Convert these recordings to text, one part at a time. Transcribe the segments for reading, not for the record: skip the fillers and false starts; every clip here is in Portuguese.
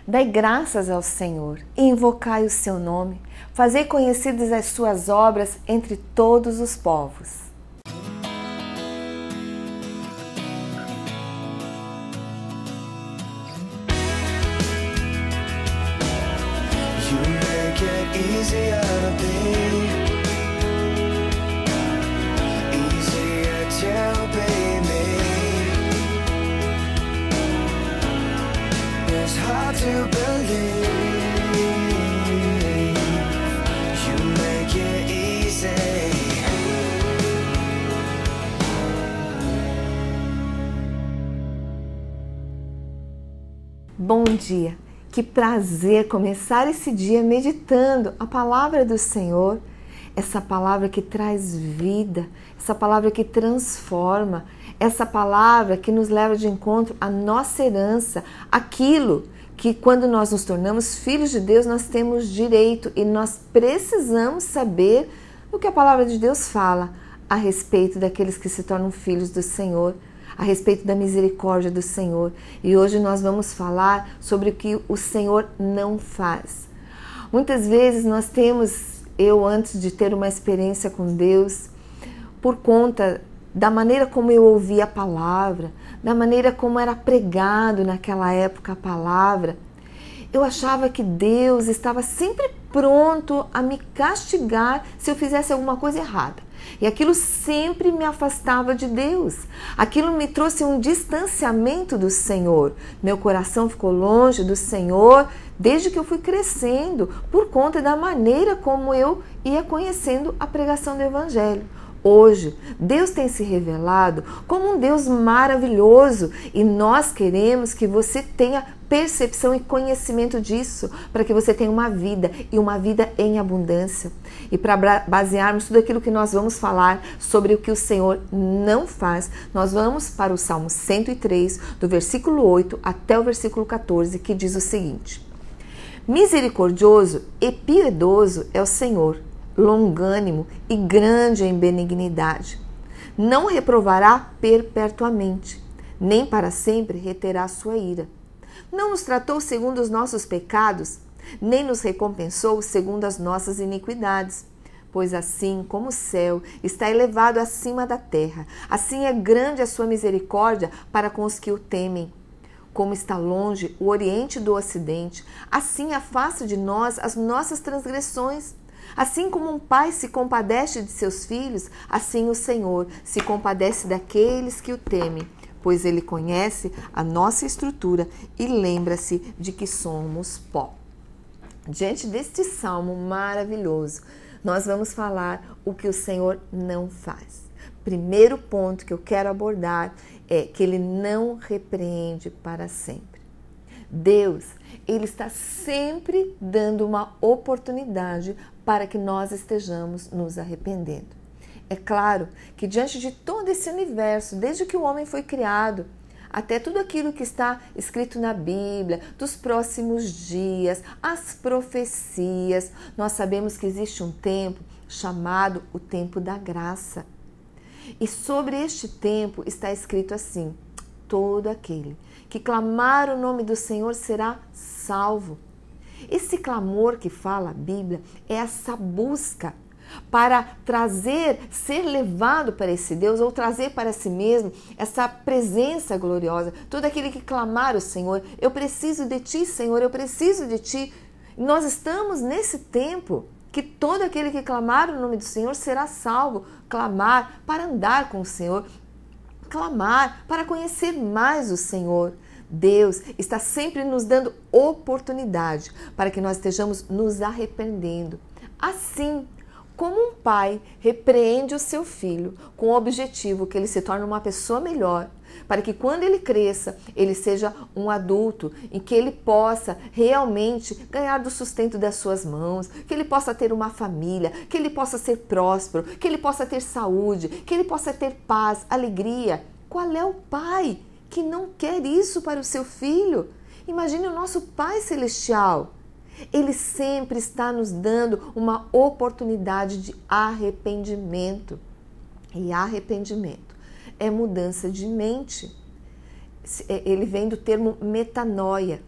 Dai graças ao Senhor e invocai o seu nome. Fazei conhecidas as suas obras entre todos os povos. Easier to be, easier to be me. It's hard to believe you make it easy. Bom dia! Que prazer começar esse dia meditando a palavra do Senhor, essa palavra que traz vida, essa palavra que transforma, essa palavra que nos leva de encontro à nossa herança, aquilo que quando nós nos tornamos filhos de Deus nós temos direito e nós precisamos saber o que a palavra de Deus fala a respeito daqueles que se tornam filhos do Senhor, a respeito da misericórdia do Senhor. E hoje nós vamos falar sobre o que o Senhor não faz. Muitas vezes nós temos, eu antes de ter uma experiência com Deus, por conta da maneira como eu ouvi a palavra, da maneira como era pregado naquela época a palavra, eu achava que Deus estava sempre pronto a me castigar se eu fizesse alguma coisa errada. E aquilo sempre me afastava de Deus. Aquilo me trouxe um distanciamento do Senhor. Meu coração ficou longe do Senhor desde que eu fui crescendo, por conta da maneira como eu ia conhecendo a pregação do Evangelho. Hoje, Deus tem se revelado como um Deus maravilhoso e nós queremos que você tenha percepção e conhecimento disso, para que você tenha uma vida e uma vida em abundância. E para basearmos tudo aquilo que nós vamos falar sobre o que o Senhor não faz, nós vamos para o Salmo 103, do versículo 8 até o versículo 14, que diz o seguinte: Misericordioso e piedoso é o Senhor, longânimo e grande em benignidade. Não reprovará perpetuamente, nem para sempre reterá sua ira. Não nos tratou segundo os nossos pecados, nem nos recompensou segundo as nossas iniquidades. Pois assim como o céu está elevado acima da terra, assim é grande a sua misericórdia para com os que o temem. Como está longe o oriente do ocidente, assim afasta de nós as nossas transgressões. Assim como um pai se compadece de seus filhos, assim o Senhor se compadece daqueles que o temem, pois Ele conhece a nossa estrutura e lembra-se de que somos pó. Diante deste salmo maravilhoso, nós vamos falar o que o Senhor não faz. Primeiro ponto que eu quero abordar é que Ele não repreende para sempre. Deus, Ele está sempre dando uma oportunidade para que nós estejamos nos arrependendo. É claro que diante de todo esse universo, desde que o homem foi criado, até tudo aquilo que está escrito na Bíblia, dos próximos dias, as profecias, nós sabemos que existe um tempo chamado o tempo da graça. E sobre este tempo está escrito assim: todo aquele que clamar o nome do Senhor será salvo. Esse clamor que fala a Bíblia é essa busca para trazer, ser levado para esse Deus ou trazer para si mesmo essa presença gloriosa. Todo aquele que clamar o Senhor, eu preciso de Ti, Senhor, eu preciso de Ti. Nós estamos nesse tempo que todo aquele que clamar o nome do Senhor será salvo. Clamar para andar com o Senhor, clamar para conhecer mais o Senhor. Deus está sempre nos dando oportunidade para que nós estejamos nos arrependendo. Assim como um pai repreende o seu filho com o objetivo que ele se torne uma pessoa melhor, para que quando ele cresça, ele seja um adulto e que ele possa realmente ganhar do sustento das suas mãos, que ele possa ter uma família, que ele possa ser próspero, que ele possa ter saúde, que ele possa ter paz, alegria. Qual é o pai que não quer isso para o seu filho? Imagine o nosso Pai Celestial. Ele sempre está nos dando uma oportunidade de arrependimento. E arrependimento é mudança de mente. Ele vem do termo metanoia.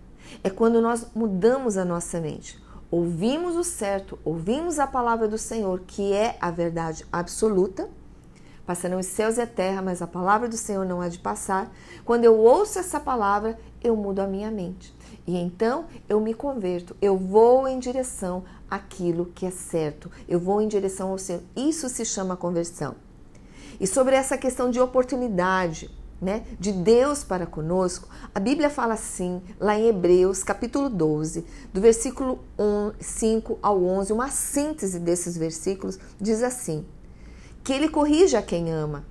É quando nós mudamos a nossa mente. Ouvimos o certo, ouvimos a palavra do Senhor, que é a verdade absoluta. Passarão os céus e a terra, mas a palavra do Senhor não há de passar. Quando eu ouço essa palavra, eu mudo a minha mente. E então eu me converto, eu vou em direção àquilo que é certo, eu vou em direção ao Senhor. Isso se chama conversão. E sobre essa questão de oportunidade, de Deus para conosco, a Bíblia fala assim, lá em Hebreus, capítulo 12, do versículo 5 ao 11, uma síntese desses versículos, diz assim, que ele corrige a quem ama,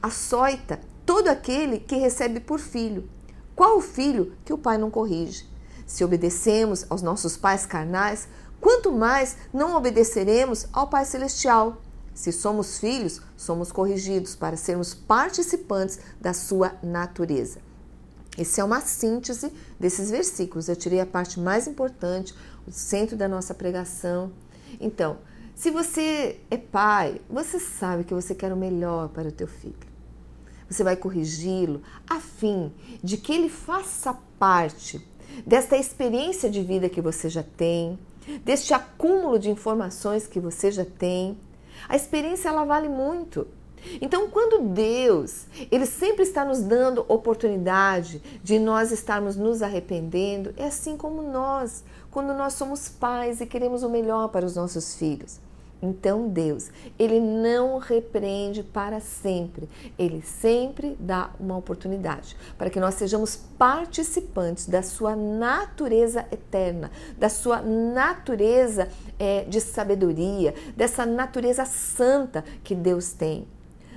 açoita todo aquele que recebe por filho. Qual o filho que o pai não corrige? Se obedecemos aos nossos pais carnais, quanto mais não obedeceremos ao Pai Celestial? Se somos filhos, somos corrigidos para sermos participantes da sua natureza. Essa é uma síntese desses versículos. Eu tirei a parte mais importante, o centro da nossa pregação. Então, se você é pai, você sabe que você quer o melhor para o teu filho. Você vai corrigi-lo a fim de que ele faça parte desta experiência de vida que você já tem, deste acúmulo de informações que você já tem. A experiência, ela vale muito. Então, quando Deus, Ele sempre está nos dando oportunidade de nós estarmos nos arrependendo, é assim como nós, quando nós somos pais e queremos o melhor para os nossos filhos. Então, Deus, Ele não repreende para sempre. Ele sempre dá uma oportunidade para que nós sejamos participantes da sua natureza eterna, da sua natureza de sabedoria, dessa natureza santa que Deus tem.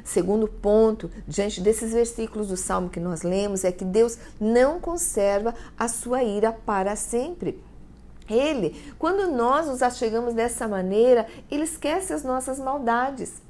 Segundo ponto, diante desses versículos do Salmo que nós lemos, é que Deus não conserva a sua ira para sempre. Ele, quando nós nos achegamos dessa maneira, Ele esquece as nossas maldades.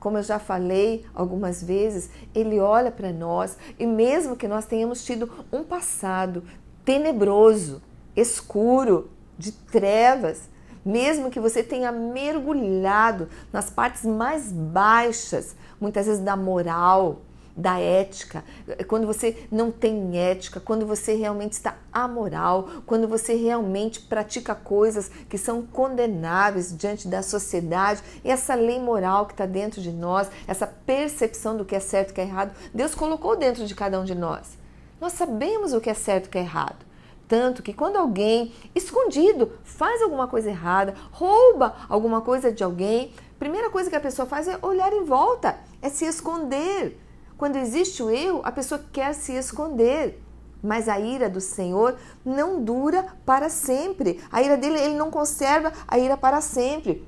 Como eu já falei algumas vezes, Ele olha para nós e mesmo que nós tenhamos tido um passado tenebroso, escuro, de trevas, mesmo que você tenha mergulhado nas partes mais baixas, muitas vezes da moral, da ética, quando você não tem ética, quando você realmente está amoral, quando você realmente pratica coisas que são condenáveis diante da sociedade, e essa lei moral que está dentro de nós, essa percepção do que é certo e que é errado, Deus colocou dentro de cada um de nós. Nós sabemos o que é certo e o que é errado. Tanto que quando alguém, escondido, faz alguma coisa errada, rouba alguma coisa de alguém, a primeira coisa que a pessoa faz é olhar em volta, é se esconder. Quando existe o erro, a pessoa quer se esconder. Mas a ira do Senhor não dura para sempre. A ira dele, Ele não conserva a ira para sempre.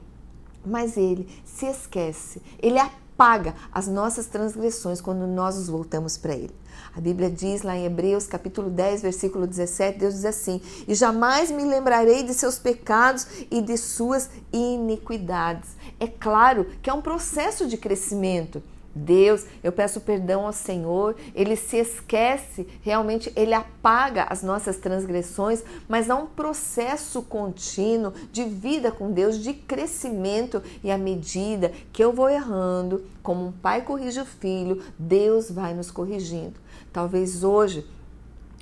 Mas Ele se esquece. Ele apaga as nossas transgressões quando nós nos voltamos para Ele. A Bíblia diz lá em Hebreus, capítulo 10, versículo 17, Deus diz assim, e jamais me lembrarei de seus pecados e de suas iniquidades. É claro que é um processo de crescimento. Deus, eu peço perdão ao Senhor, Ele se esquece, realmente Ele apaga as nossas transgressões, mas há um processo contínuo de vida com Deus, de crescimento, e à medida que eu vou errando, como um pai corrige o filho, Deus vai nos corrigindo. Talvez hoje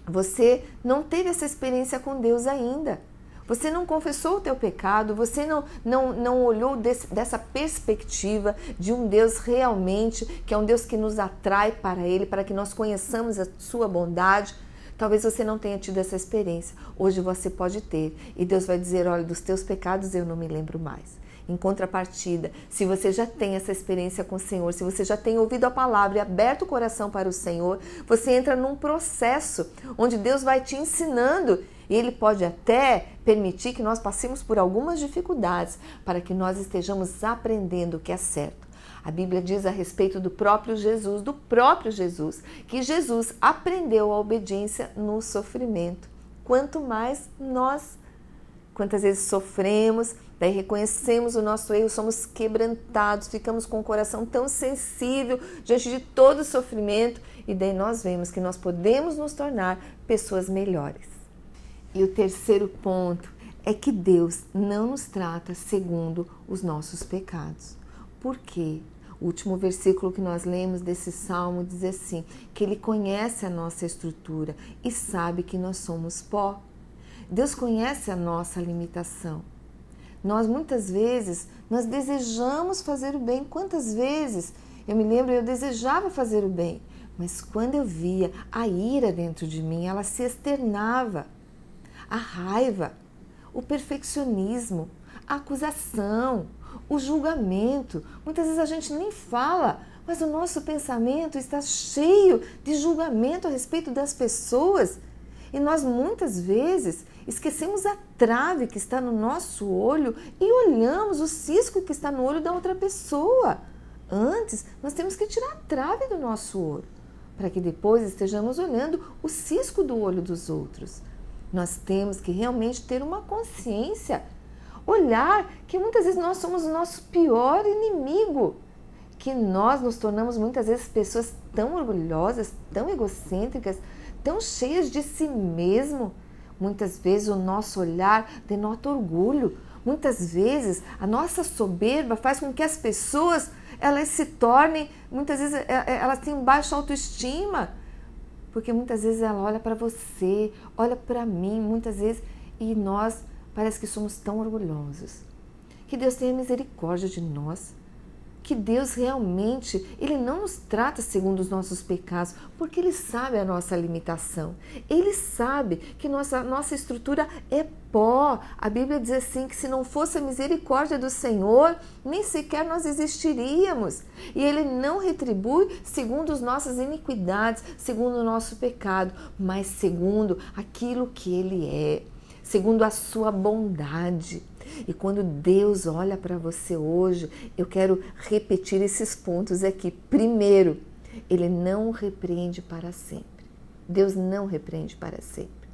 você não teve essa experiência com Deus ainda. Você não confessou o teu pecado, você não olhou dessa perspectiva de um Deus realmente, que é um Deus que nos atrai para Ele, para que nós conheçamos a sua bondade. Talvez você não tenha tido essa experiência. Hoje você pode ter. E Deus vai dizer, olha, dos teus pecados eu não me lembro mais. Em contrapartida, se você já tem essa experiência com o Senhor, se você já tem ouvido a palavra e aberto o coração para o Senhor, você entra num processo onde Deus vai te ensinando e Ele pode até permitir que nós passemos por algumas dificuldades para que nós estejamos aprendendo o que é certo. A Bíblia diz a respeito do próprio Jesus, que Jesus aprendeu a obediência no sofrimento. Quanto mais nós, quantas vezes sofremos, daí reconhecemos o nosso erro, somos quebrantados, ficamos com o coração tão sensível diante de todo o sofrimento e daí nós vemos que nós podemos nos tornar pessoas melhores. E o terceiro ponto é que Deus não nos trata segundo os nossos pecados. Por quê? O último versículo que nós lemos desse salmo diz assim, que Ele conhece a nossa estrutura e sabe que nós somos pó. Deus conhece a nossa limitação. Nós muitas vezes, nós desejamos fazer o bem. Quantas vezes eu me lembro, eu desejava fazer o bem, mas quando eu via a ira dentro de mim, ela se externava. A raiva, o perfeccionismo, a acusação, o julgamento. Muitas vezes a gente nem fala, mas o nosso pensamento está cheio de julgamento a respeito das pessoas. E nós muitas vezes esquecemos a trave que está no nosso olho e olhamos o cisco que está no olho da outra pessoa. Antes, nós temos que tirar a trave do nosso olho, para que depois estejamos olhando o cisco do olho dos outros. Nós temos que realmente ter uma consciência, olhar que muitas vezes nós somos o nosso pior inimigo, que nós nos tornamos muitas vezes pessoas tão orgulhosas, tão egocêntricas, tão cheias de si mesmo. Muitas vezes o nosso olhar denota orgulho. Muitas vezes a nossa soberba faz com que as pessoas elas se tornem, muitas vezes elas têm baixa autoestima, porque muitas vezes ela olha para você, olha para mim, muitas vezes, e nós parece que somos tão orgulhosos. Que Deus tenha misericórdia de nós. Que Deus realmente, Ele não nos trata segundo os nossos pecados, porque Ele sabe a nossa limitação. Ele sabe que nossa estrutura é pó. A Bíblia diz assim, que se não fosse a misericórdia do Senhor, nem sequer nós existiríamos. E Ele não retribui segundo as nossas iniquidades, segundo o nosso pecado, mas segundo aquilo que Ele é, segundo a sua bondade. E quando Deus olha para você hoje, eu quero repetir esses pontos aqui. Primeiro, Ele não repreende para sempre. Deus não repreende para sempre.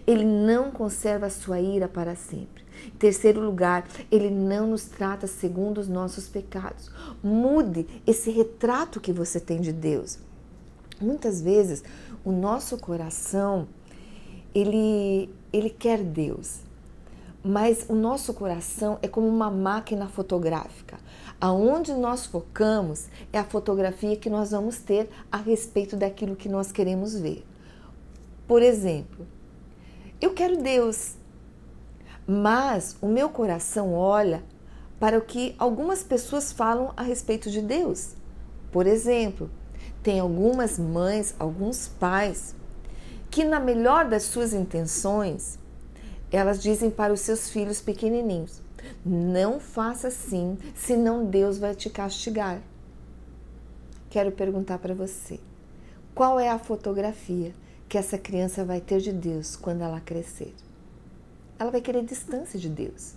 Ele não conserva a sua ira para sempre. Em terceiro lugar, Ele não nos trata segundo os nossos pecados. Mude esse retrato que você tem de Deus. Muitas vezes, o nosso coração, ele quer Deus. Mas o nosso coração é como uma máquina fotográfica. Aonde nós focamos é a fotografia que nós vamos ter a respeito daquilo que nós queremos ver. Por exemplo, eu quero Deus, mas o meu coração olha para o que algumas pessoas falam a respeito de Deus. Por exemplo, tem algumas mães, alguns pais, que na melhor das suas intenções, elas dizem para os seus filhos pequenininhos, não faça assim, senão Deus vai te castigar. Quero perguntar para você, qual é a fotografia que essa criança vai ter de Deus quando ela crescer? Ela vai querer distância de Deus,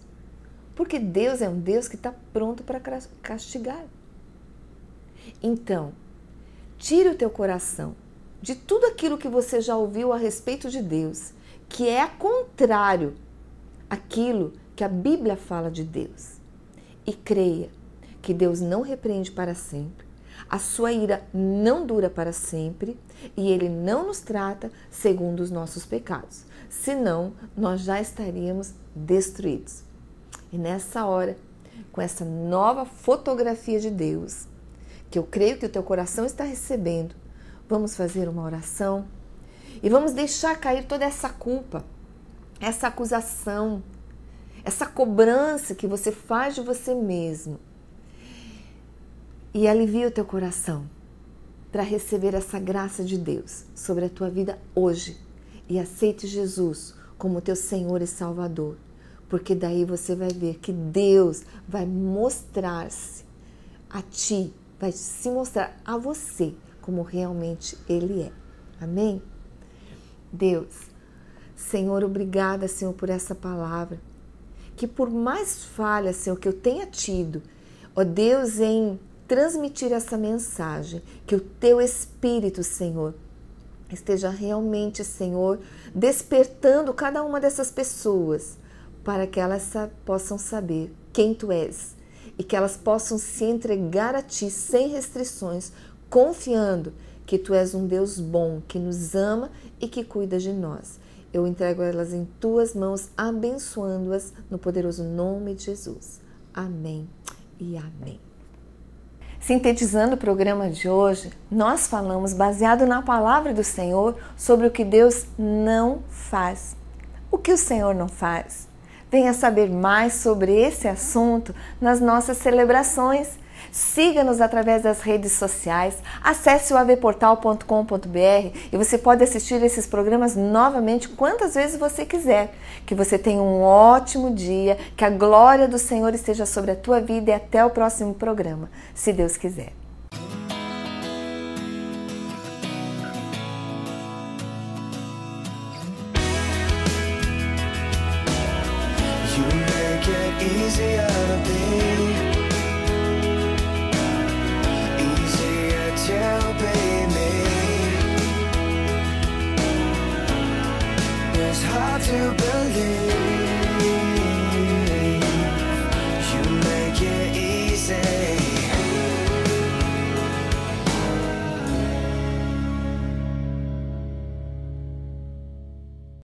porque Deus é um Deus que está pronto para castigar. Então, tire o teu coração de tudo aquilo que você já ouviu a respeito de Deus, que é contrário àquilo que a Bíblia fala de Deus. E creia que Deus não repreende para sempre, a sua ira não dura para sempre e Ele não nos trata segundo os nossos pecados. Senão, nós já estaríamos destruídos. E nessa hora, com essa nova fotografia de Deus, que eu creio que o teu coração está recebendo, vamos fazer uma oração. E vamos deixar cair toda essa culpa, essa acusação, essa cobrança que você faz de você mesmo. E alivia o teu coração para receber essa graça de Deus sobre a tua vida hoje. E aceite Jesus como teu Senhor e Salvador. Porque daí você vai ver que Deus vai mostrar-se a ti, vai se mostrar a você como realmente Ele é. Amém? Deus, Senhor, obrigada, Senhor, por essa palavra, que por mais falha, Senhor, que eu tenha tido, ó Deus, em transmitir essa mensagem, que o Teu Espírito, Senhor, esteja realmente, Senhor, despertando cada uma dessas pessoas, para que elas possam saber quem Tu és, e que elas possam se entregar a Ti sem restrições, confiando que Tu és um Deus bom, que nos ama e que cuida de nós. Eu entrego elas em Tuas mãos, abençoando-as no poderoso nome de Jesus. Amém e amém. Sintetizando o programa de hoje, nós falamos, baseado na palavra do Senhor, sobre o que Deus não faz. O que o Senhor não faz? Venha saber mais sobre esse assunto nas nossas celebrações. Siga-nos através das redes sociais, acesse o avportal.com.br e você pode assistir esses programas novamente quantas vezes você quiser. Que você tenha um ótimo dia, que a glória do Senhor esteja sobre a tua vida e até o próximo programa, se Deus quiser. You make it easier to be, easier to be me. It's hard to believe